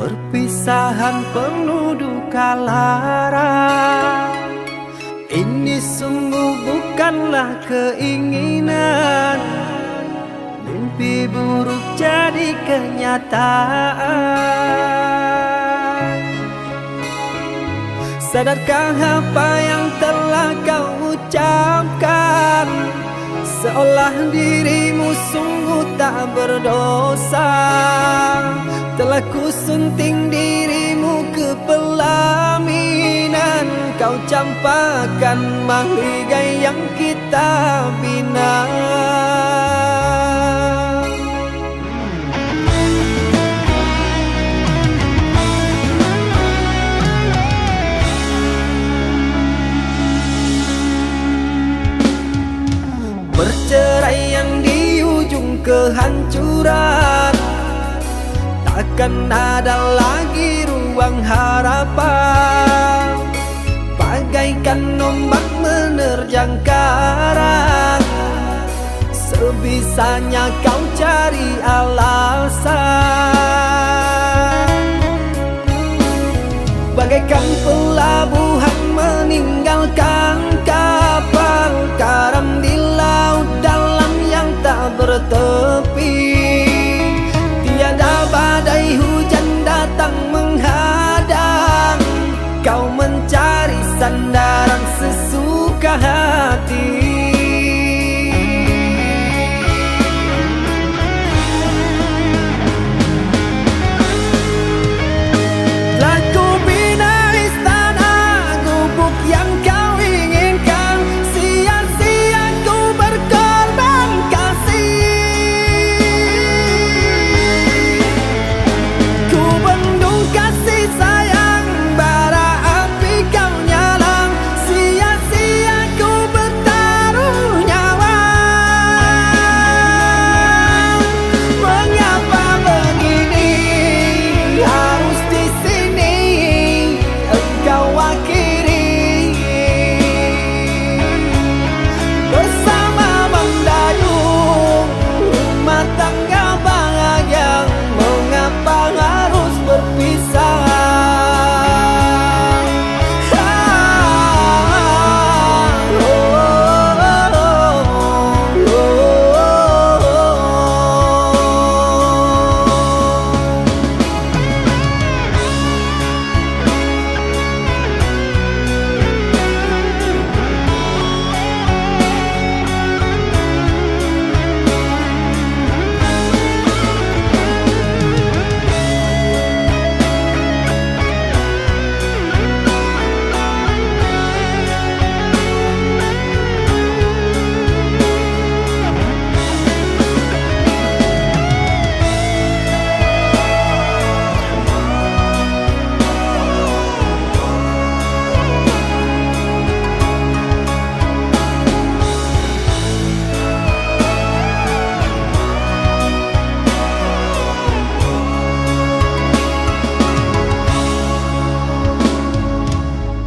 Perpisahan penuh duka lara. Ini sungguh bukanlah keinginan. Mimpi buruk jadi kenyataan. Sadarkah apa yang telah kau ucapkan? Seolah dirimu sungguh tak berdosa. Telah kusunting dirimu ke pelaminan. Kau campakkan mahligai yang kita bina. Perceraian di ujung kehancuran. Takkan ada lagi ruang harapan. Bagaikan ombak menerjang karang. Sebisanya kau cari alasan. Bagaikan pelabuhan meninggalkan kapal karam di laut dalam yang tak bertepi. Tiada badai hujan datang menghadang. Kau mencari sandaran sesuka hati.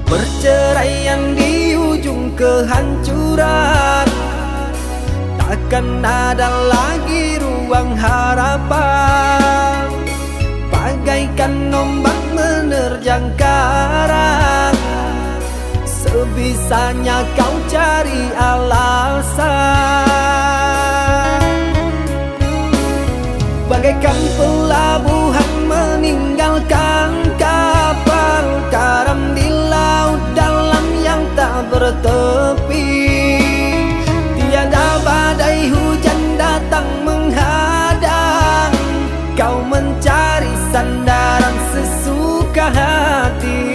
Perceraian di ujung kehancuran. Takkan ada lagi ruang harapan. Bagaikan ombak menerjang karang. Sebisanya kau cari alasan. Bagaikan pelabuhan meninggalkan kapal karam di laut dalam yang tak bertepi. Tiada badai hujan datang menghadang. Kau mencari sandaran sesuka hati.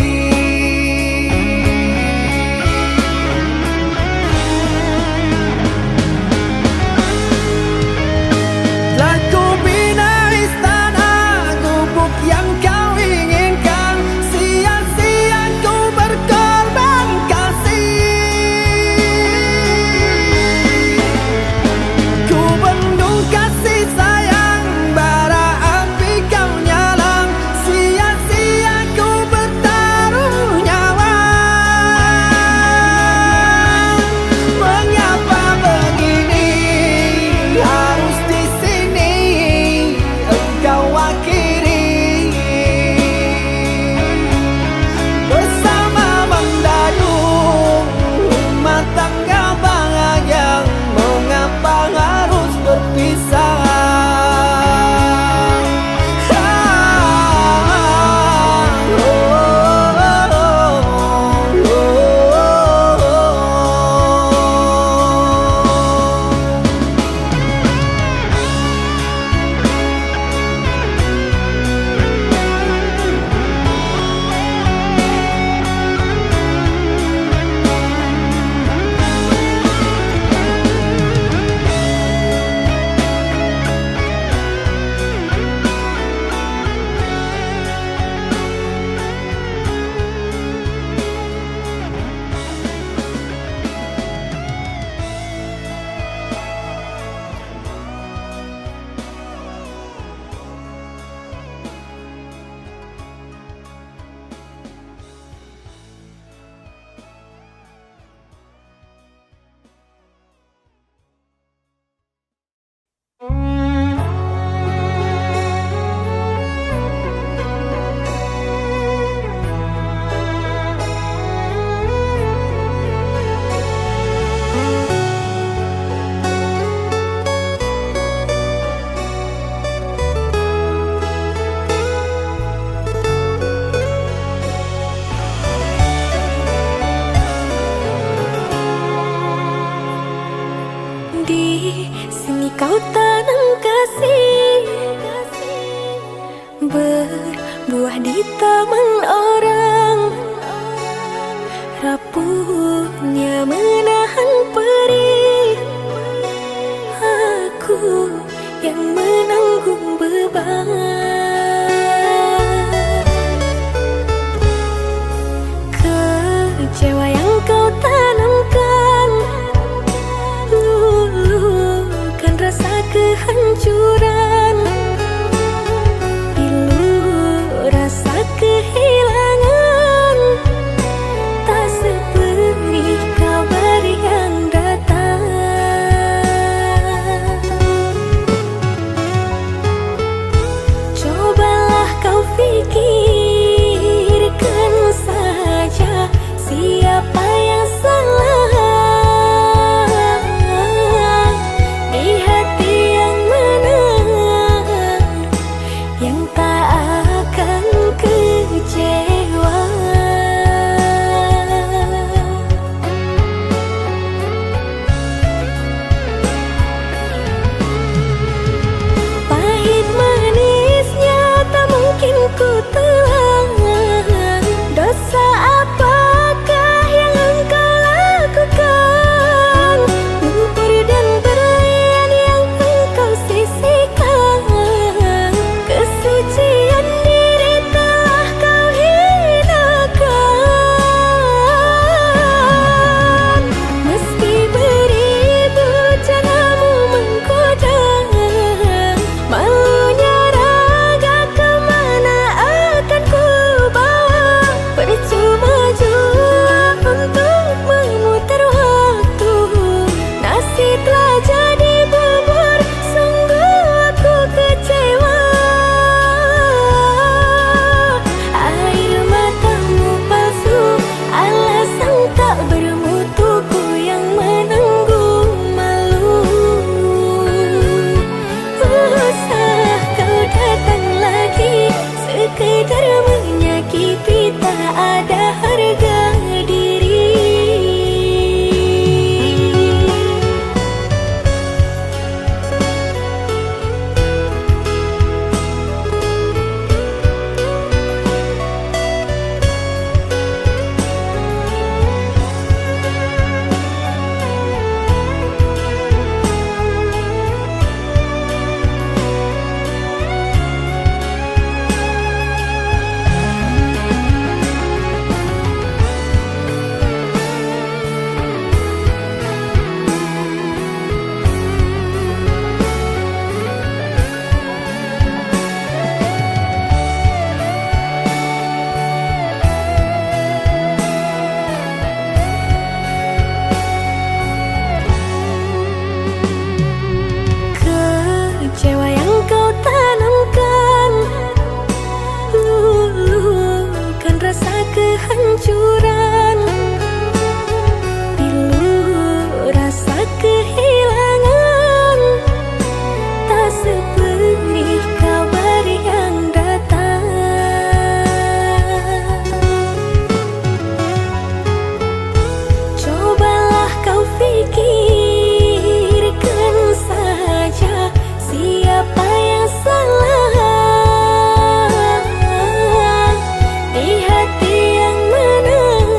Berbuah di taman orang, rapuhnya menahan perih. Aku yang menanggung beban. Kecewa yang kau tanamkan, luluhkan rasa kehancuran. Pilu rasa kehilangan, tak seperti kabar yang datang. Cobalah kau pikirkan saja, siapa yang salah di hati yang menang, yang tak akan kecewa. Pahit manisnya tak mungkin ku telan. Dosa apakah yang engkau lakukan? Lumpur dan berlian yang engkau sisihkan, kesucian diri telah kau hinakan. Meski beribu caramu menggoda, malunya raga kemana akan ku bawa? Percuma jua untuk memutar waktu, nasi telah jadi bubur, sungguh aku kecewa. Air matamu palsu, alasan tak bermutuku yang menanggung malu. Usah kau datang lagi, sekedar menyakiti, tak ada harga diri. Kecewa yang kau tanamkan, luluhkan rasa kehancuran. Pilu rasa kehilangan, tak seperti kabar yang datang. Cobalah kau pikirkan saja, siapa yang salah di hati yang menang,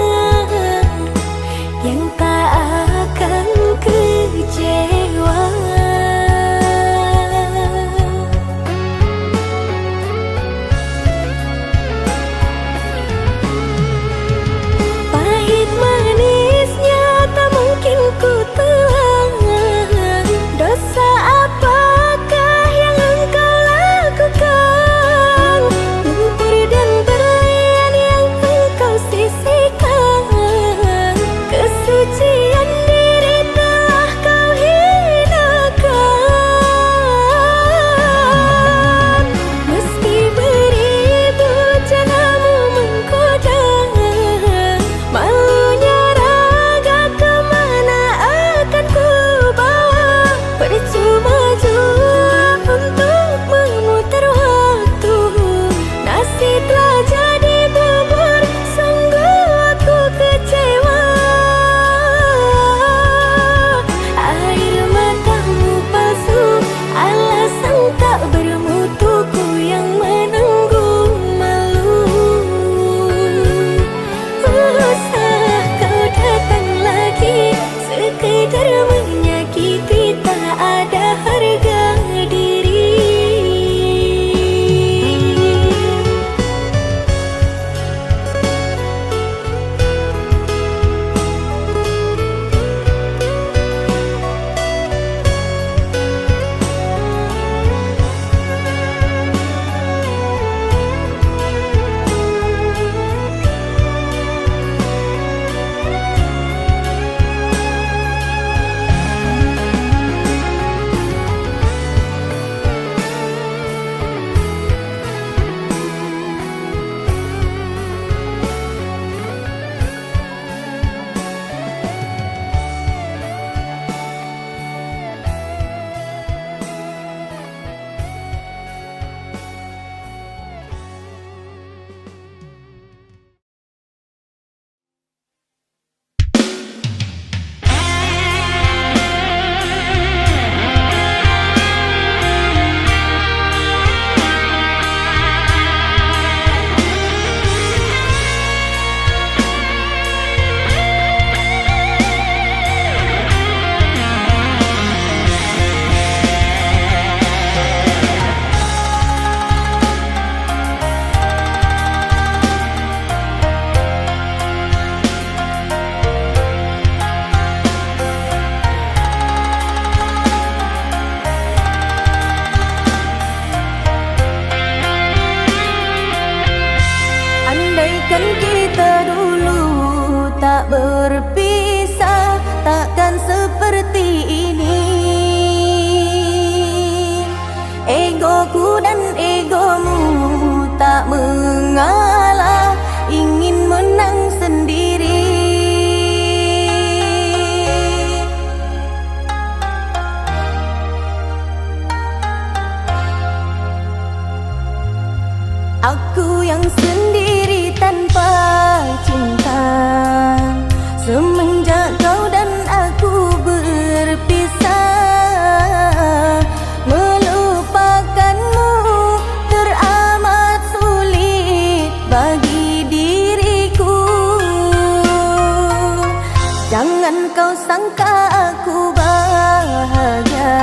Andaikan kita dulu tak berpisah, takkan seperti ini. Egoku dan egomu tak mengalah, ingin menang sendiri. Aku yang sendiri tanpa cinta, semenjak kau dan aku berpisah. Melupakanmu teramat sulit bagi diriku. Jangan kau sangka aku bahagia,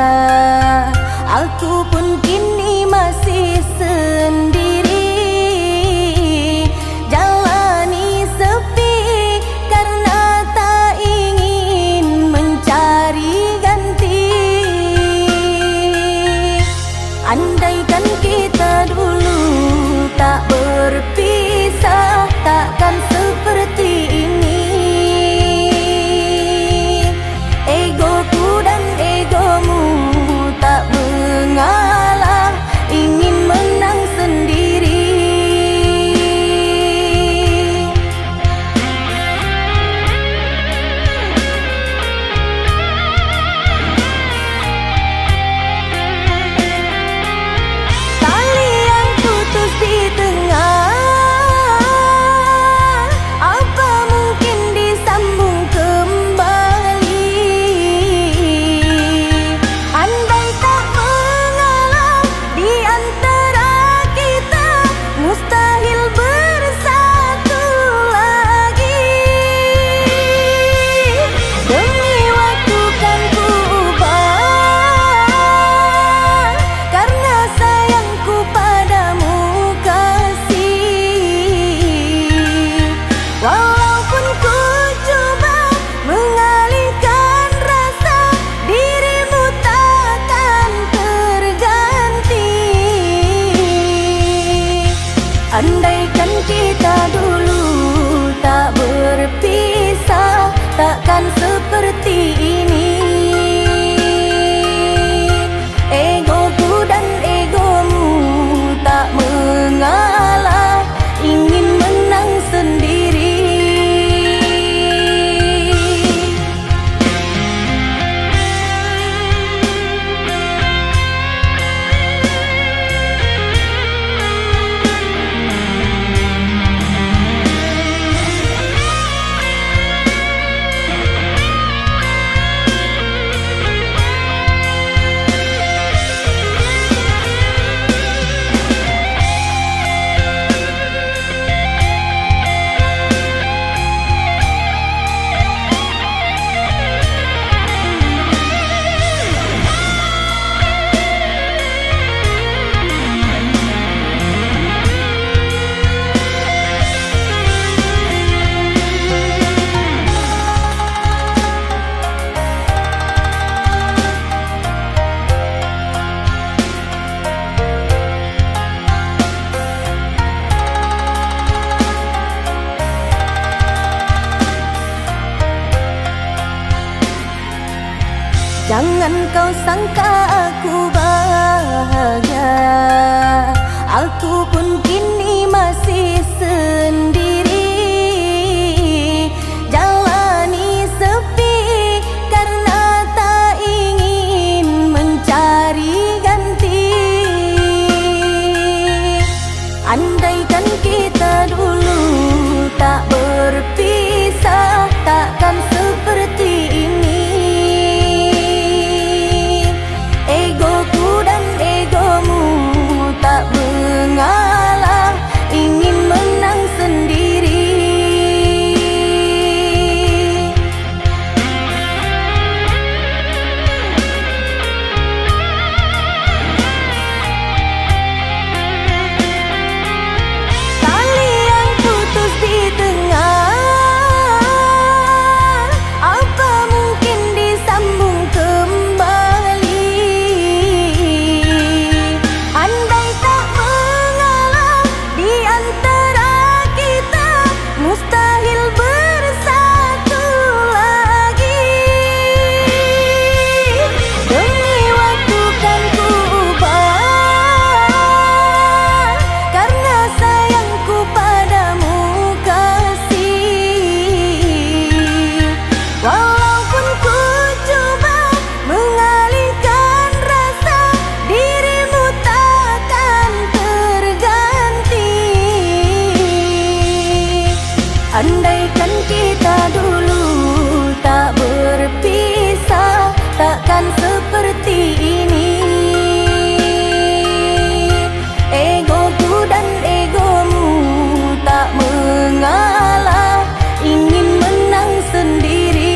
aku pun kini masih sendiri. Andaikan kita dulu tak berpisah, takkan seperti ini. Egoku dan egomu tak mengalah, ingin menang sendiri. Andaikan kita dulu tak berpisah, takkan seperti ini. Egoku dan egomu tak mengalah, ingin menang sendiri. Jangan kau sangka aku bahagia, aku pun kini masih sendiri. Jalani sepi karena tak ingin mencari ganti. Andaikan kita dulu tak berpisah, takkan seperti ini. Egoku dan egomu tak mengalah, Andaikan kita dulu tak berpisah, takkan seperti ini. Egoku dan egomu tak mengalah, ingin menang sendiri.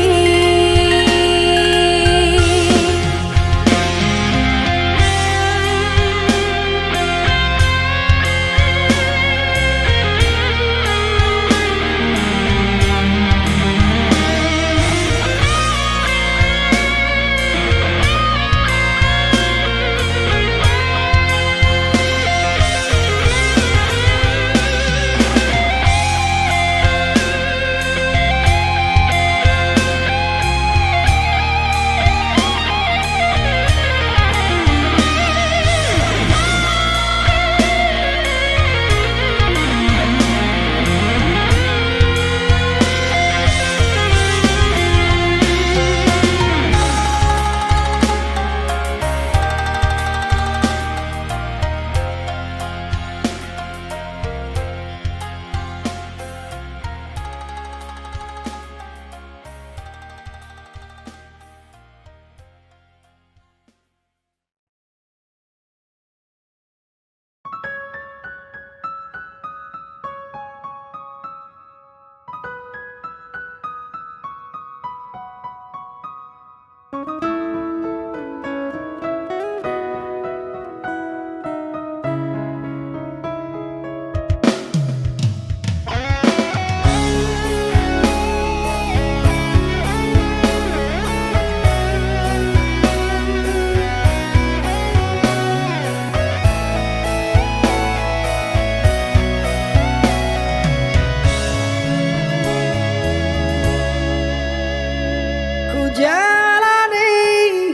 Jalani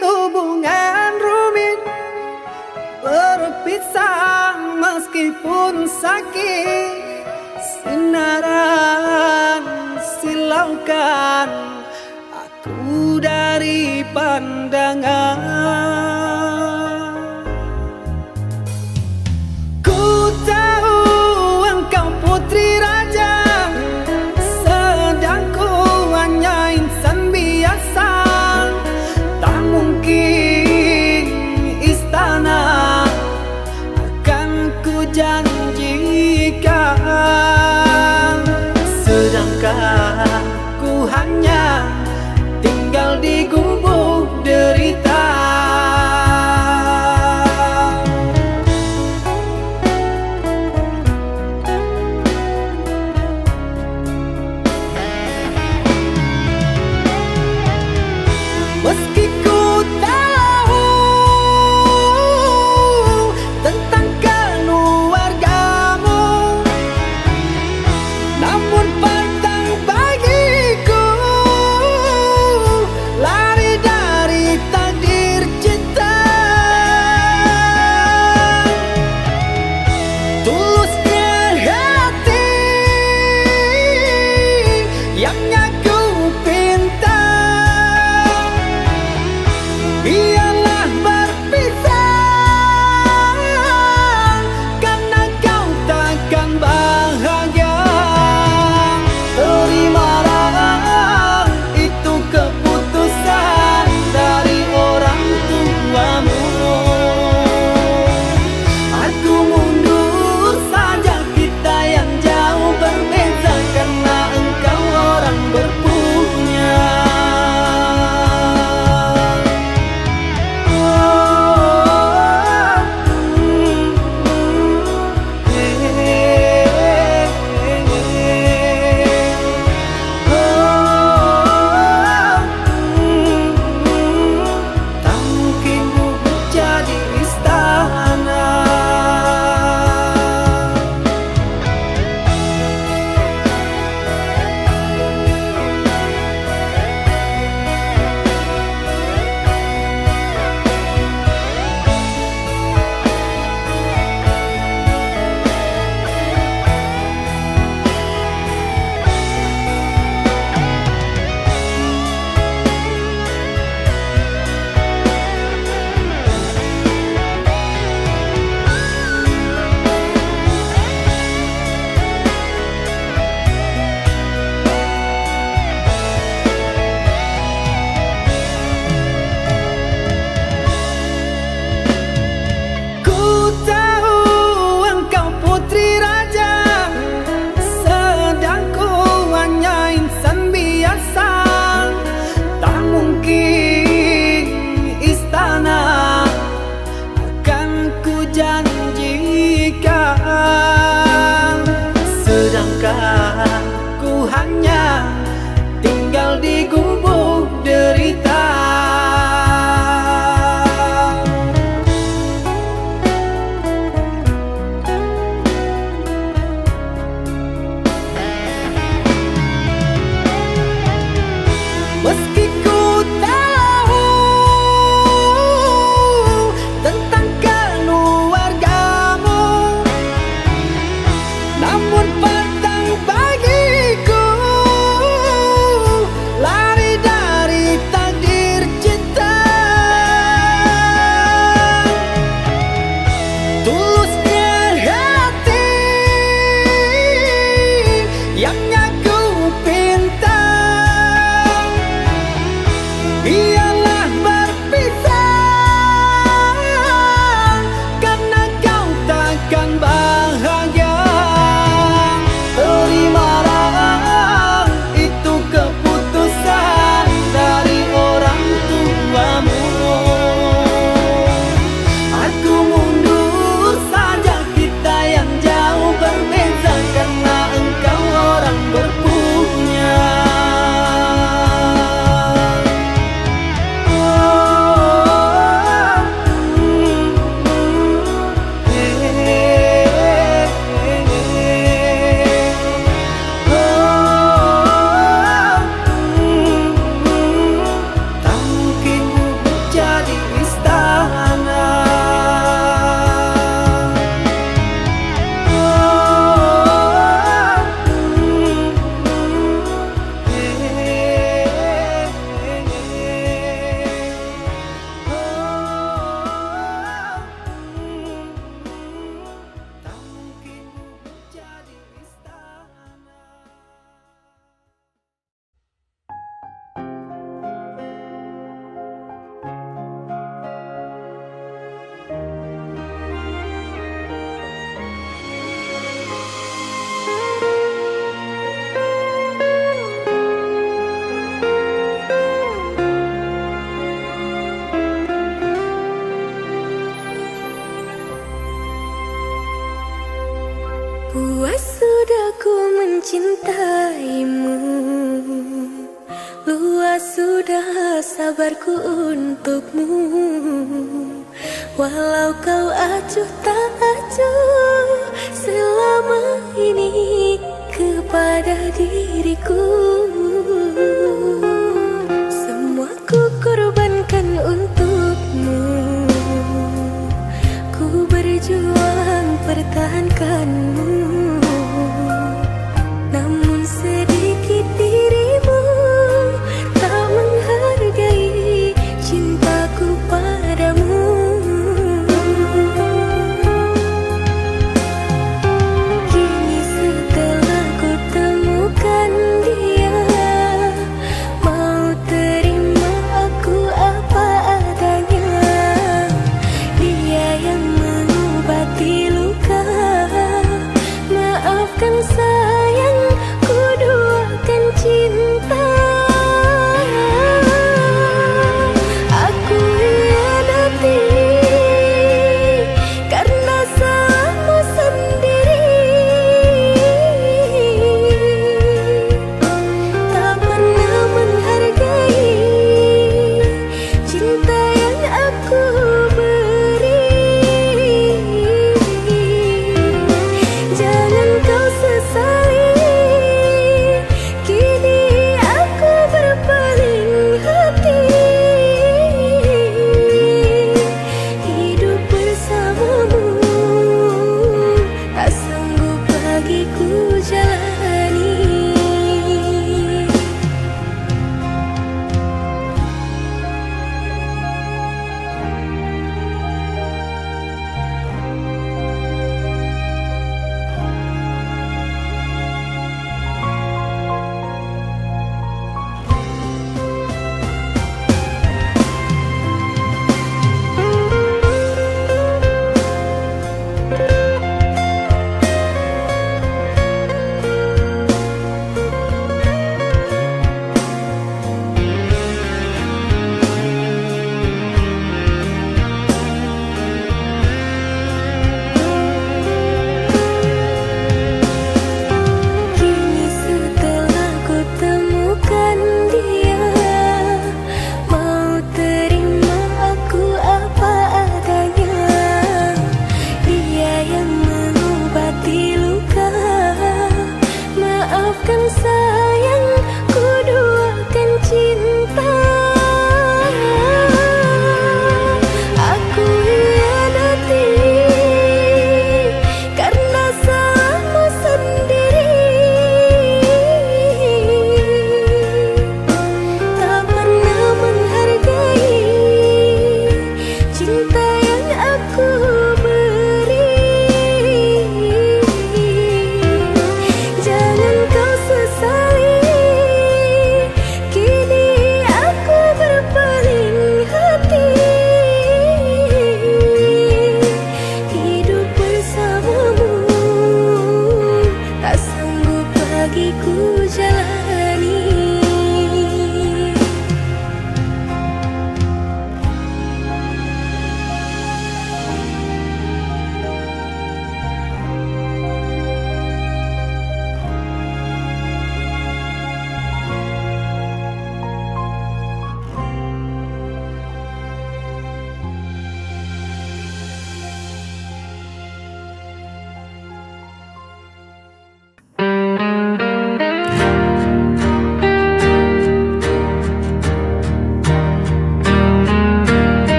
hubungan rumit, berpisah meskipun sakit. Sinaran silaukan aku dari pandangan. Ku tahu engkau putri raja, sedang ku hanya insan biasa. Tak mungkin istana akan ku janjikan, sedangkan ku hanya tinggal di gubuk derita. Meski ku tahu tentang keluargamu, namun pantang bagiku lari dari takdir cinta. Tulusnya hati yang aku pinta, biarlah berpisah, karena kau takkan bahagia. Terimalah itu keputusan dari orang tuamu. Aku mundur saja, kita yang jauh berbeza, karena engkau orang berpunya. Ampun petang bagiku, lari dari takdir cinta. Tulusnya hati yang aku pinta, biarlah berpisah karena kau takkan bahagia. Terimalah itu keputusan dari orang tuamu. Aku mundur saja, kita yang jauh berbeza karena engkau orang berpunya. Tak mungkin jadi istana. Tak mungkin jadi istana. Puas sudah ku mencintaimu, luas sudah sabarku untukmu. Walau kau acuh tak acuh selama ini kepada diriku, semua ku korbankan untukmu. Ku berjuang pertahankanmu, namun sedikit dirimu tak menghargai cintaku padamu. Kini setelah ku temukan dia, mau terima aku apa adanya. Dia yang mengobati luka, maafkan sayang, ku duakan cinta. Aku hianati karena salahmu sendiri, tak pernah menghargai cinta yang aku beri. Jangan kau sesali, kini aku berpaling hati. Hidup bersamamu tak sanggup bagiku jalani. Kini setelah ku temukan dia, mau terima aku apa adanya. Dia yang mengobati luka, maafkan sayang, ku duakan cinta. Aku hianati karena salahmu sendiri.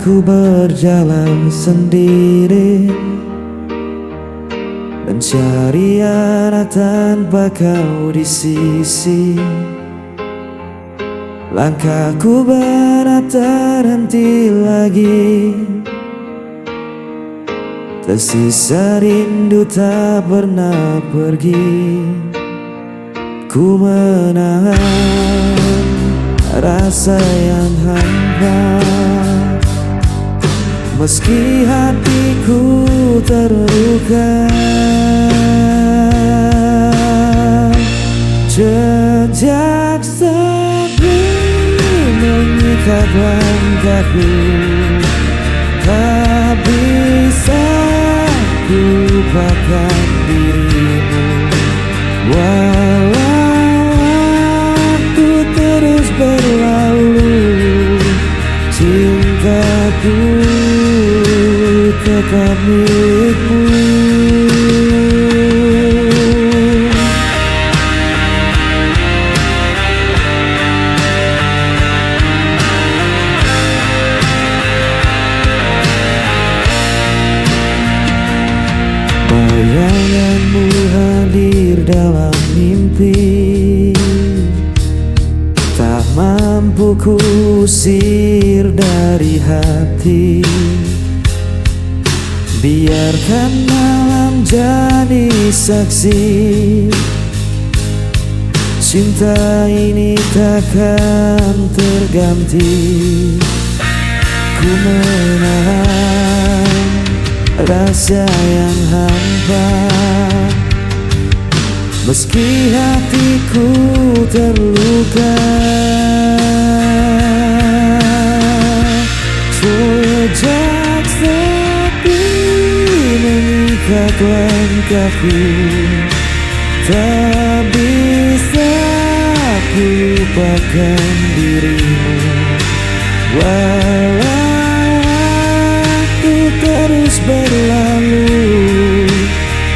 aku berjalan sendiri, mencari arah tanpa kau di sisi. Langkahku berat terhenti lagi, tersisa rindu tak pernah pergi. Ku menahan rasa yang hampa, meski hatiku terluka. Jejak sepi mengikat langkahku, tak bisa ku lupakan dirimu. Walau waktu terus berlalu, cintaku tetap milikmu. Bayanganmu hadir dalam mimpi, tak mampu kusir dari hati. Biarkan malam jadi saksi, cinta ini takkan terganti. Ku menahan rasa yang hampa, meski hatiku terluka. Jejak sepi mengikat langkahku, tak bisa ku lupakan dirimu. Walau waktu terus berlalu,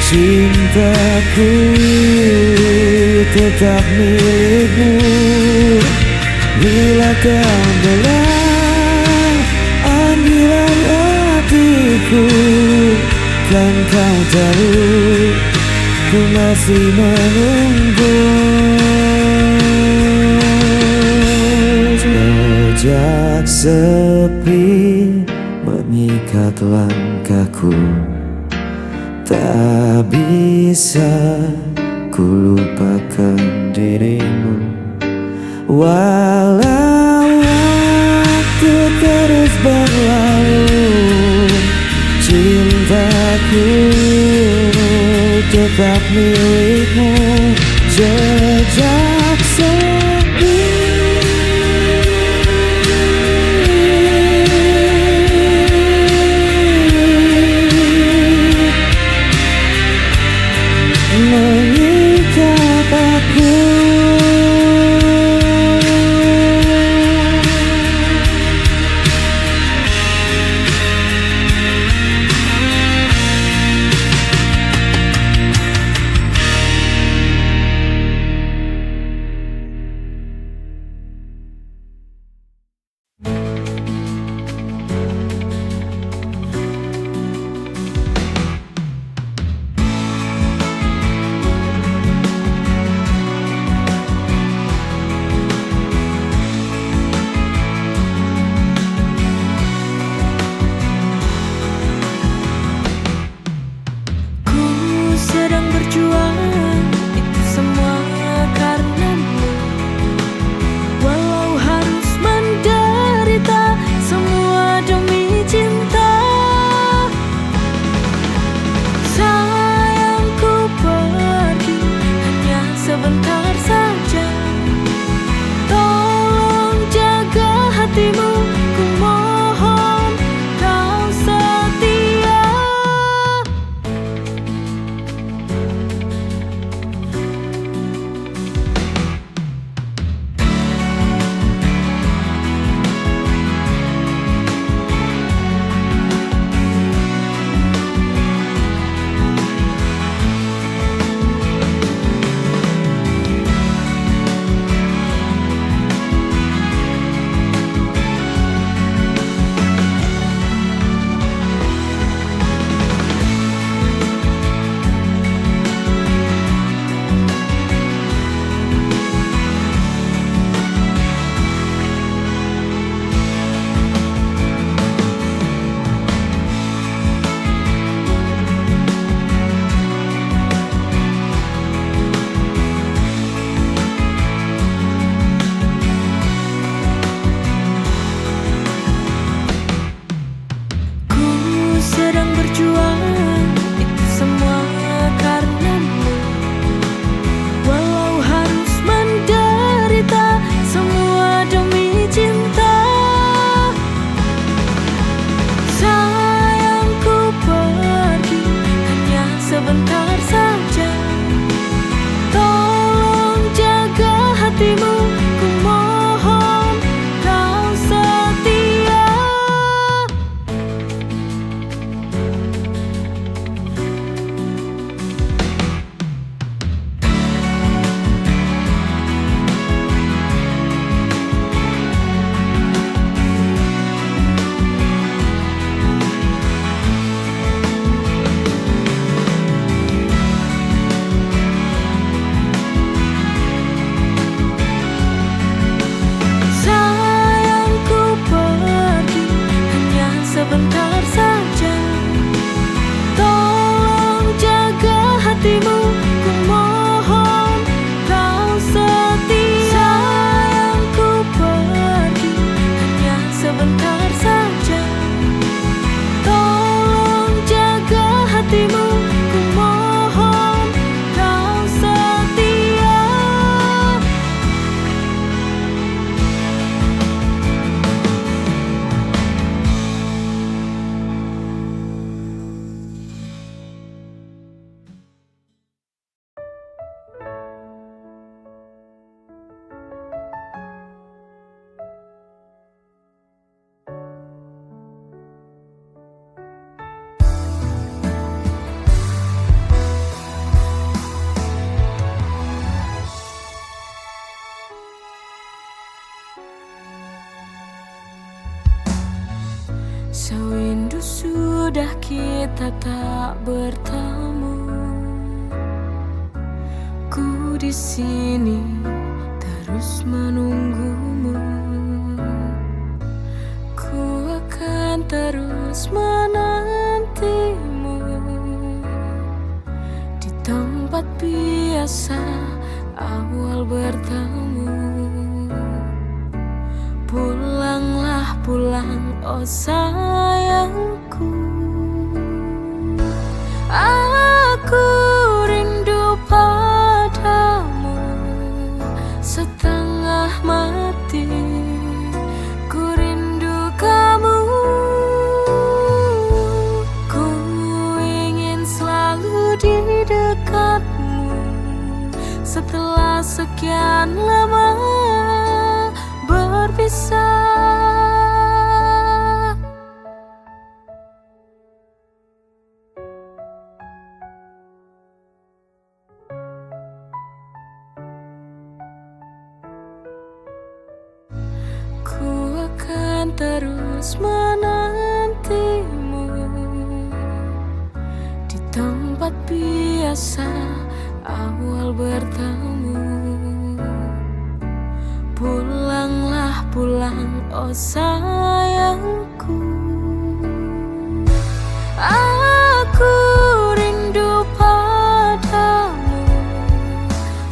cintaku tetap milikmu. Bila kau dengar panggilan hatiku, kan kau tahu ku masih menunggu. Jejak sepi mengikat langkahku, tak bisa ku lupakan dirimu. Walau waktu terus berlalu, cintaku tetap milikmu. Jejak sepi mengikat aku. sudah kita tak bertemu. Ku di sini terus menunggumu. Ku akan terus menantimu di tempat biasa awal bertemu. Pulanglah pulang, oh sayangku. Aku rindu padamu setengah mati. Ku rindu kamu. Ku ingin selalu di dekatmu setelah sekian lama berpisah. Ku akan terus menantimu di tempat biasa awal bertemu. Pulanglah pulang, oh sayangku. Aku rindu padamu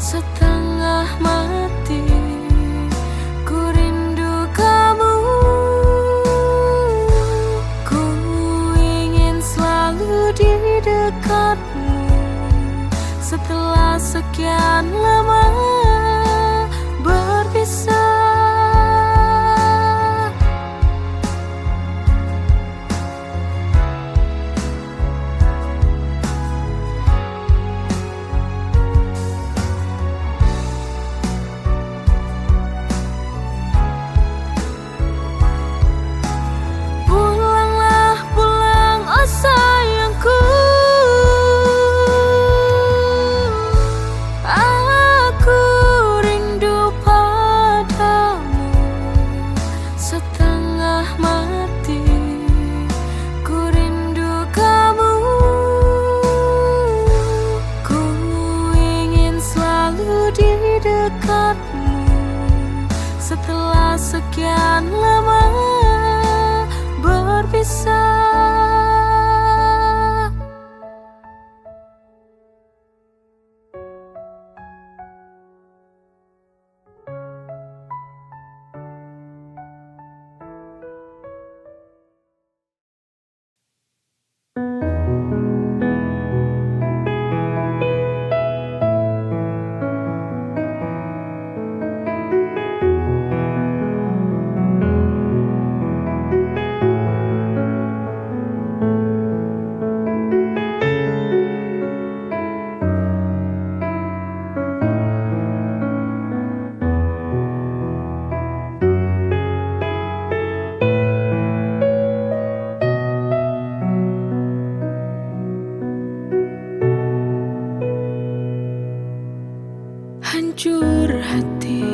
setengah mati. Ku rindu kamu. Ku ingin selalu di dekatmu setelah sekian lama berpisah. Pulanglah pulang, oh sayangku. Aku rindu padamu setengah mati. Ku rindu kamu. Ku ingin selalu di dekatmu setelah sekian lama berpisah. Hancur hati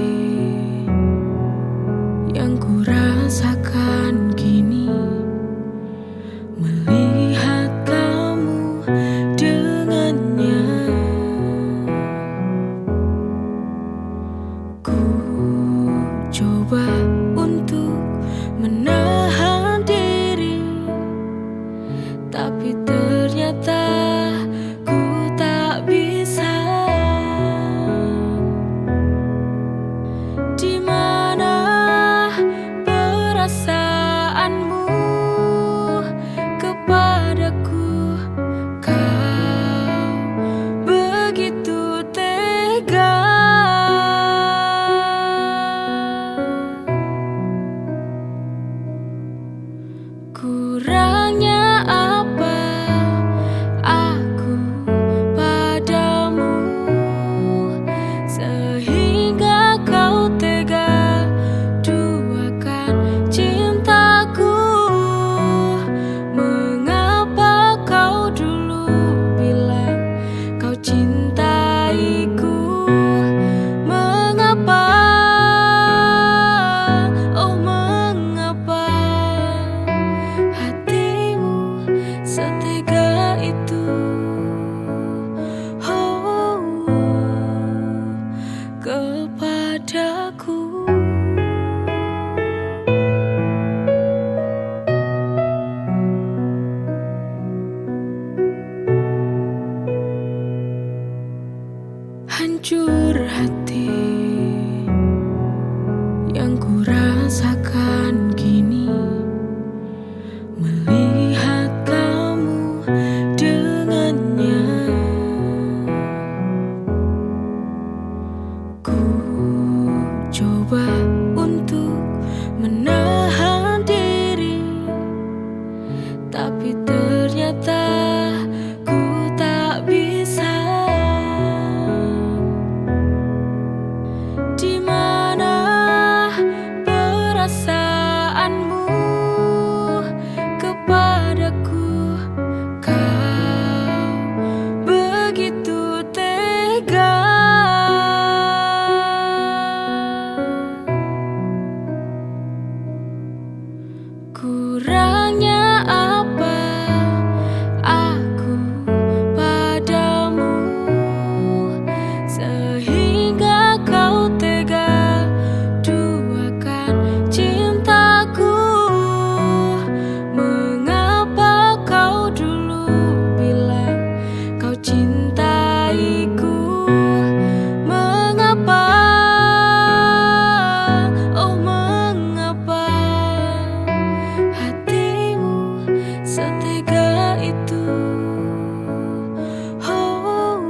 yang ku rasakan kini melihat kamu dengannya. Ku coba untuk menahan diri, tapi ternyata ku tak bisa. Di mana perasaanmu kepadaku? Kau begitu tega. Kurangnya apa tapi ternyata ku tak bisa. Di mana perasaanmu kepadaku? Kau begitu tega. Kurangnya apa aku padamu sehingga kau tega duakan cintaku? Mengapa kau dulu bilang kau cintaiku? Mengapa, oh mengapa hatimu setega itu? Oh,